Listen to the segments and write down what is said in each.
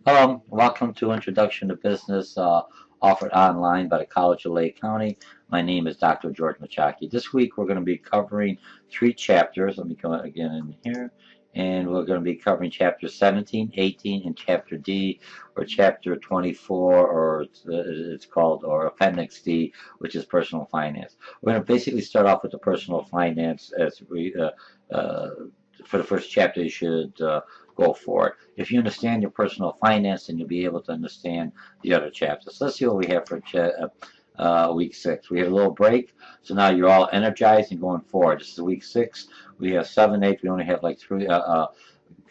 Hello, welcome to Introduction to Business, offered online by the College of Lake County. My name is Dr. George Mochocki. This week we're going to be covering three chapters. Let me go again in here. And we're going to be covering chapter 17, 18, and chapter D, or chapter 24, or it's called, or appendix D, which is personal finance. We're going to basically start off with the personal finance as we, uh, for the first chapter, you should go for it. If you understand your personal finance, then you'll be able to understand the other chapters. So let's see what we have for week 6. We have a little break, so now you're all energized and going forward. This is week 6. We have 7, 8. We only have like three,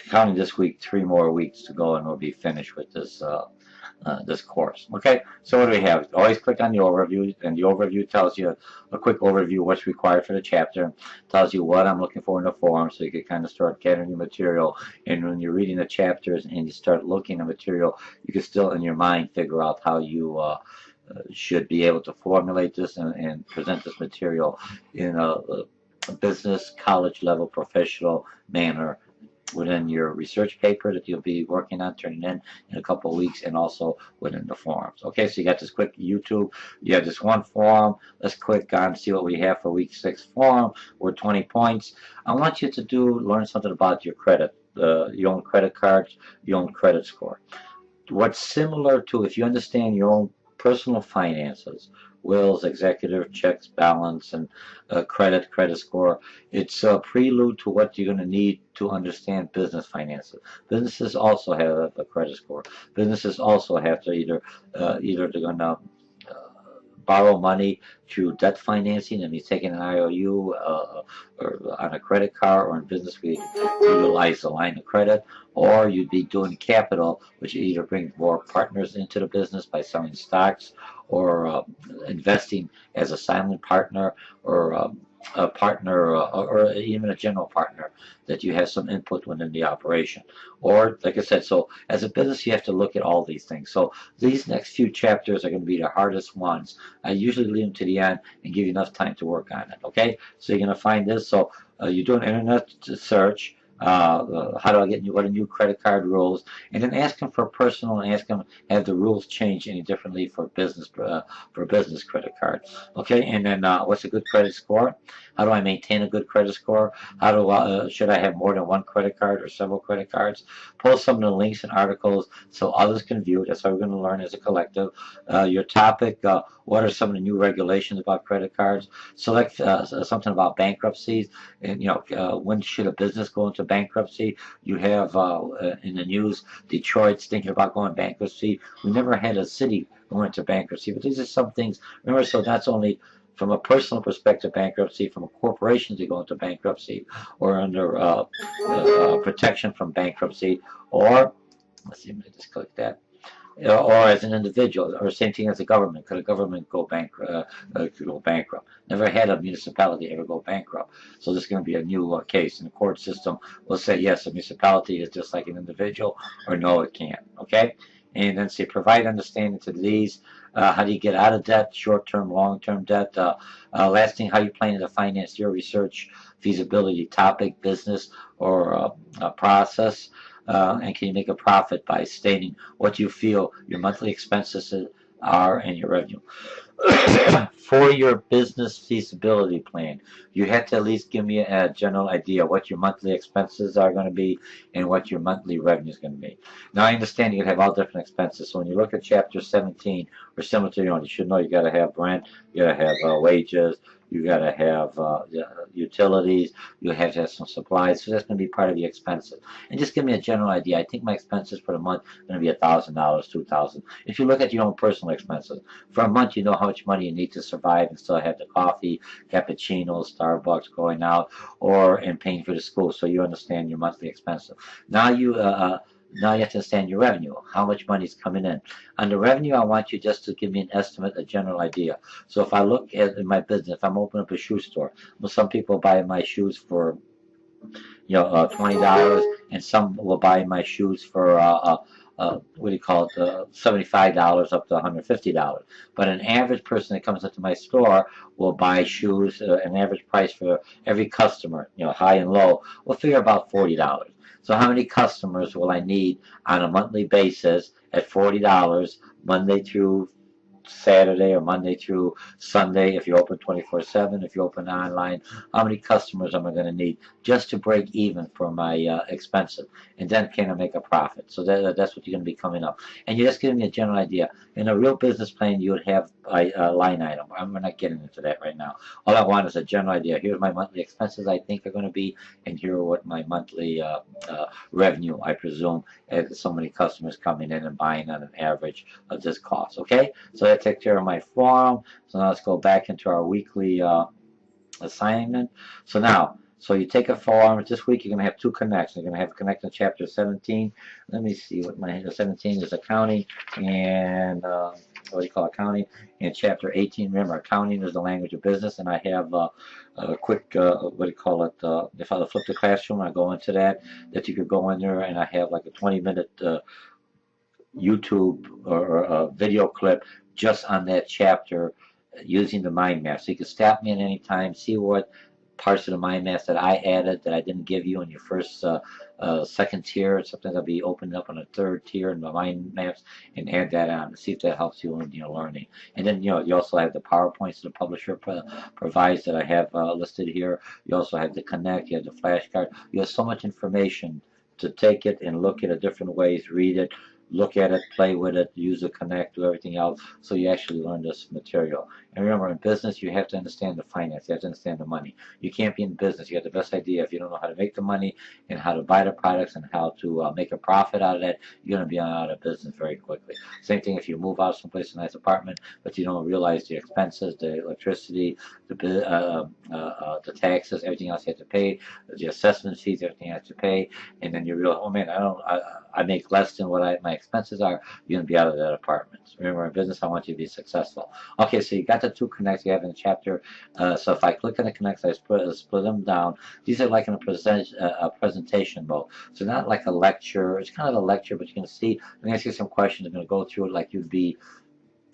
counting this week, 3 more weeks to go, and we'll be finished with this course. Okay, so what do we have? Always click on the overview, and the overview tells you a quick overview of what's required for the chapter, tells you what I'm looking for in the form, so you can kind of start gathering the material. And when you're reading the chapters and you start looking at material, you can still in your mind figure out how you should be able to formulate this and present this material in a business, college level, professional manner within your research paper that you'll be working on, turning in a couple of weeks, and also within the forums. Okay, so you got this quick YouTube. You have this one forum. Let's click on see what we have for week 6 forum. We're 20 points. I want you to learn something about your credit, your own credit cards, your own credit score. What's similar to if you understand your own personal finances, wills, executive checks, balance, and credit score. It's a prelude to what you're going to need to understand business finances. Businesses also have a credit score. Businesses also have to either they're going to borrow money through debt financing, and he's taking an IOU or on a credit card, or in business we utilize a line of credit, or you'd be doing capital, which either brings more partners into the business by selling stocks, or investing as a silent partner, or a partner, or even a general partner that you have some input within the operation. Or, like I said, so as a business, you have to look at all these things. So these next few chapters are going to be the hardest ones. I usually leave them to the end and give you enough time to work on it. Okay, so you're going to find this. So you do an internet search. How do I get what are new credit card rules? And then ask them for personal, and ask them have the rules changed any differently for business credit card. Okay, and then what's a good credit score? How do I maintain a good credit score? How do should I have more than one credit card or several credit cards? Post some of the links and articles so others can view it. That's how we're going to learn as a collective. Your topic. What are some of the new regulations about credit cards? Select something about bankruptcies, and when should a business go into bankruptcy? You have in the news, Detroit's thinking about going bankruptcy. We never had a city going into bankruptcy, but these are some things. Remember, so that's only from a personal perspective bankruptcy, from a corporation to go into bankruptcy, or under protection from bankruptcy, or let's see, let me just click that, or as an individual, or same thing as a government. Could a government go bankrupt? Never had a municipality ever go bankrupt. So this is going to be a new case, and the court system will say yes, a municipality is just like an individual, or no, it can't. Okay, and then say provide understanding to these. How do you get out of debt? Short-term, long-term debt. Last thing, how you plan to finance your research, feasibility, topic, business, or process. And can you make a profit by stating what you feel your monthly expenses are and your revenue? For your business feasibility plan, you have to at least give me a general idea what your monthly expenses are going to be and what your monthly revenue is going to be. Now, I understand you can have all different expenses. So when you look at chapter 17 or similar to your own, you should know you got to have rent, you got to have wages, you got to have utilities, you have to have some supplies. So that's going to be part of the expenses. And just give me a general idea. I think my expenses for the month are going to be $1,000, $2,000. If you look at your own personal expenses, for a month, you know how much money you need to survive and still have the coffee, cappuccinos, Starbucks, going out, or and paying for the school. So you understand your monthly expenses. Now you have to understand your revenue, how much money is coming in. On the revenue, I want you just to give me an estimate, a general idea. So if I look at in my business, if I'm opening up a shoe store, well, some people buy my shoes for $20, and some will buy my shoes for what do you call it, $75 up to $150. But an average person that comes into my store will buy shoes, an average price for every customer, high and low, will figure about $40. So how many customers will I need on a monthly basis at $40 Monday through Saturday or Monday through Sunday, if you open 24/7, if you open online, how many customers am I going to need just to break even for my expenses? And then can I make a profit? So that's what you're going to be coming up. And you're just giving me a general idea. In a real business plan, you would have a line item. I'm not getting into that right now. All I want is a general idea. Here's my monthly expenses I think are going to be, and here are what my monthly revenue, I presume, as so many customers coming in and buying on an average of this cost. Okay? So that takes care of my form. So now let's go back into our weekly assignment. So you take a form. This week you're going to have two connects. You're going to have a connect in chapter 17. Let me see what my 17 is, accounting, and what do you call accounting? And chapter 18, remember, accounting is the language of business. And I have a quick, what do you call it? If I flip the classroom, I go into that you could go in there, and I have like a 20-minute YouTube or a video clip just on that chapter using the mind map. So you can stop me at any time, see what parts of the mind maps that I added that I didn't give you in your first second tier. Sometimes I'll be opening up on a third tier in my mind maps and add that on to see if that helps you in your learning. And then you also have the PowerPoints the publisher provides that I have listed here. You also have the Connect, you have the flashcard. You have so much information to take it and look at it different ways, read it, look at it, play with it, use the Connect, do everything else, so you actually learn this material. And remember, in business, you have to understand the finance. You have to understand the money. You can't be in business. You have the best idea. If you don't know how to make the money and how to buy the products and how to make a profit out of that, you're going to be out of business very quickly. Same thing if you move out someplace, a nice apartment, but you don't realize the expenses, the electricity, the taxes, everything else you have to pay, the assessment fees, everything you have to pay, and then you realize, oh man, I make less than what my expenses are. You're going to be out of that apartment. Remember, in business, I want you to be successful. Okay, so you got the two connects you have in the chapter. So if I click on the connects, I split them down. These are like in a presentation mode. So not like a lecture. It's kind of a lecture, but you can see, I'm going to ask you some questions. I'm going to go through it like you'd be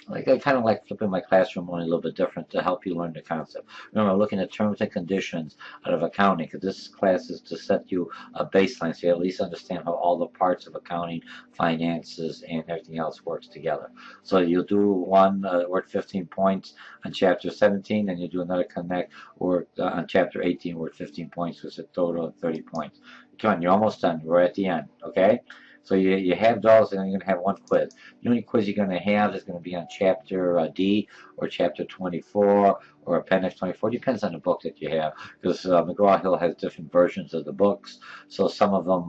I kind of like flipping my classroom only a little bit different to help you learn the concept. Remember, looking at terms and conditions out of accounting, because this class is to set you a baseline so you at least understand how all the parts of accounting, finances, and everything else works together. So you'll do one worth 15 points on chapter 17, and you do another connect worth on chapter 18 worth 15 points, which is a total of 30 points. Come on, you're almost done. We're at the end, okay? So you have those, and then you're going to have one quiz. The only quiz you're going to have is going to be on Chapter D or Chapter 24 or Appendix 24. Depends on the book that you have, because McGraw-Hill has different versions of the books. So some of them,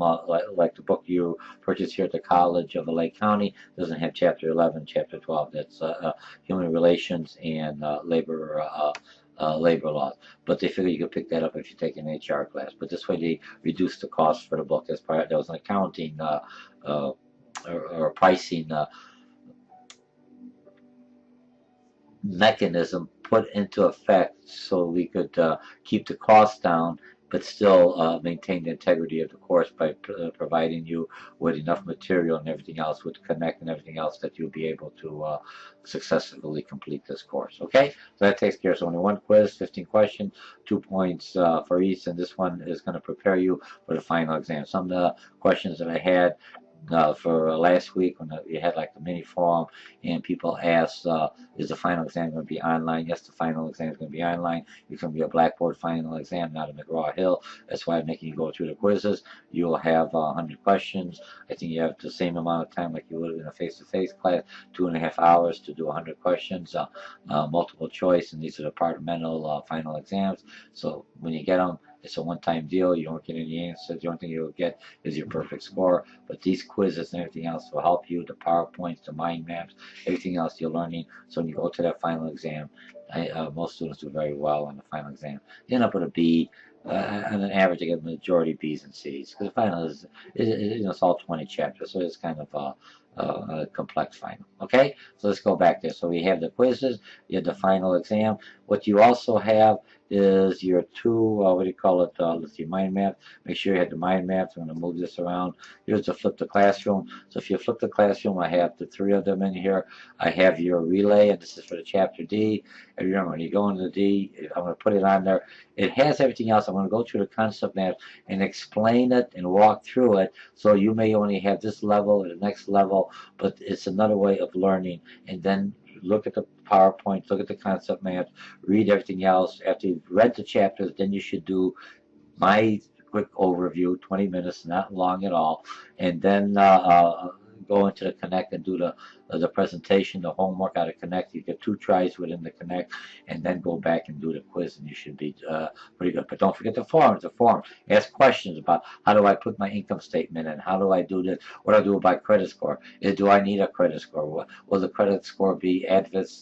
like the book you purchased here at the College of Lake County, doesn't have Chapter 11, Chapter 12. That's Human Relations and Labor laws. But they figure you could pick that up if you take an HR class. But this way they reduce the cost for the book. That was an accounting or pricing mechanism put into effect so we could keep the cost down but still maintain the integrity of the course by providing you with enough material and everything else with Connect and everything else that you'll be able to successfully complete this course. Okay, so that takes care of only one quiz, 15 questions, 2 points for each, and this one is going to prepare you for the final exam. Some of the questions that I had for last week when we had like the mini forum and people asked, is the final exam going to be online? Yes, the final exam is going to be online. It's going to be a Blackboard final exam, not a McGraw-Hill. That's why I'm making you go through the quizzes. You'll have 100 questions. I think you have the same amount of time like you would in a face-to-face class, 2.5 hours to do 100 questions, multiple choice, and these are departmental final exams. So when you get them, it's a one-time deal. You don't get any answers. The only thing you'll get is your perfect score. But these quizzes and everything else will help you. The PowerPoints, the mind maps, everything else you're learning. So when you go to that final exam, most students do very well on the final exam. They end up with a B. On an average, I get majority B's and C's. Because the final is it's all 20 chapters, so it's kind of complex final. Okay, so let's go back there. So we have the quizzes, you have the final exam. What you also have is your two, what do you call it? Let's see, mind map. Make sure you have the mind maps. I'm going to move this around. Here's the flip the classroom. So if you flip the classroom, I have the three of them in here. I have your relay, and this is for the chapter D. And remember, when you go into the D, I'm going to put it on there. It has everything else. I'm going to go through the concept map and explain it and walk through it. So you may only have this level or the next level, but it's another way of learning. And then look at the PowerPoint, look at the concept maps, read everything else. After you've read the chapters, then you should do my quick overview, 20 minutes, not long at all, and then go into the Connect and do the presentation, the homework out of Connect. You get 2 tries within the Connect, and then go back and do the quiz, and you should be pretty good. But don't forget the forms. The form. Ask questions about how do I put my income statement in? How do I do this? What do I do about credit score? Do I need a credit score? Will the credit score be adverse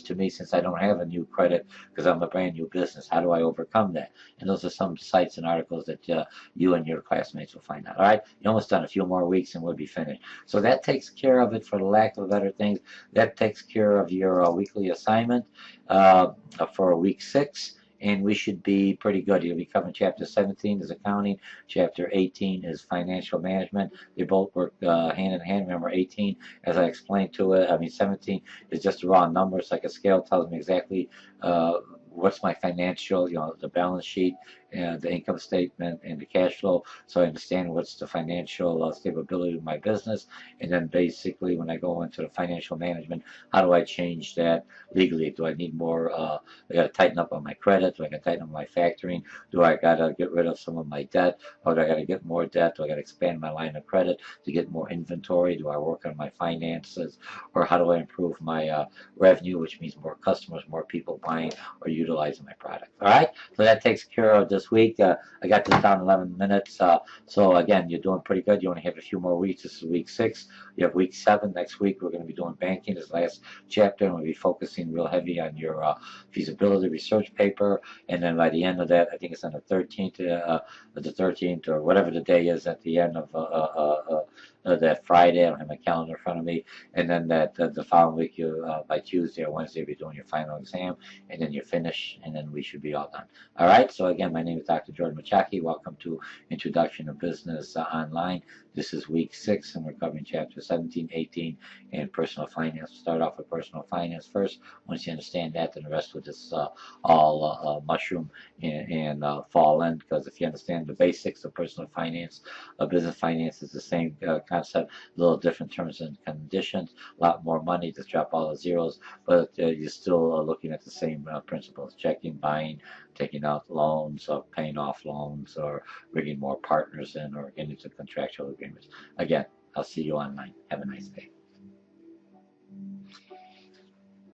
to me since I don't have a new credit because I'm a brand new business? How do I overcome that? And those are some sites and articles that you and your classmates will find out. All right, you're almost done. A few more weeks and we'll be finished. So that takes care of it, for the lack of better things. That takes care of your weekly assignment for week 6. And we should be pretty good. You'll be covering chapter 17 is accounting, chapter 18 is financial management. They both work hand in hand. Remember, 18, as I explained to it, 17 is just raw numbers, like a scale tells me exactly what's my financial, the balance sheet and the income statement and the cash flow, so I understand what's the financial stability of my business. And then basically when I go into the financial management, how do I change that legally? Do I need more, I got to tighten up on my credit? Do I got to tighten up my factoring? Do I got to get rid of some of my debt? Or do I got to get more debt? Do I got to expand my line of credit to get more inventory? Do I work on my finances? Or how do I improve my revenue, which means more customers, more people buying or utilizing my product? All right, so that takes care of this week. I got this down 11 minutes. So again, you're doing pretty good. You only have a few more weeks. This is week 6. You have week 7 next week. We're going to be doing banking, this last chapter, and we'll be focusing real heavy on your feasibility research paper. And then by the end of that, I think it's on the 13th or whatever the day is at the end of that Friday. I don't have my calendar in front of me. And then the following week, by Tuesday or Wednesday, you'll be doing your final exam, and then you finish, and then we should be all done. All right. So again, my name is Dr. George Mochocki. Welcome to Introduction to Business Online. This is week 6, and we're covering chapter 17, 18, and personal finance. Start off with personal finance first. Once you understand that, then the rest will just all mushroom and fall in. Because if you understand the basics of personal finance, business finance is the same concept, a little different terms and conditions, a lot more money, just drop all the zeros, but you're still looking at the same principles: checking, buying, taking out loans, or paying off loans, or bringing more partners in, or getting into contractual agreements. Again, I'll see you online. Have a nice day.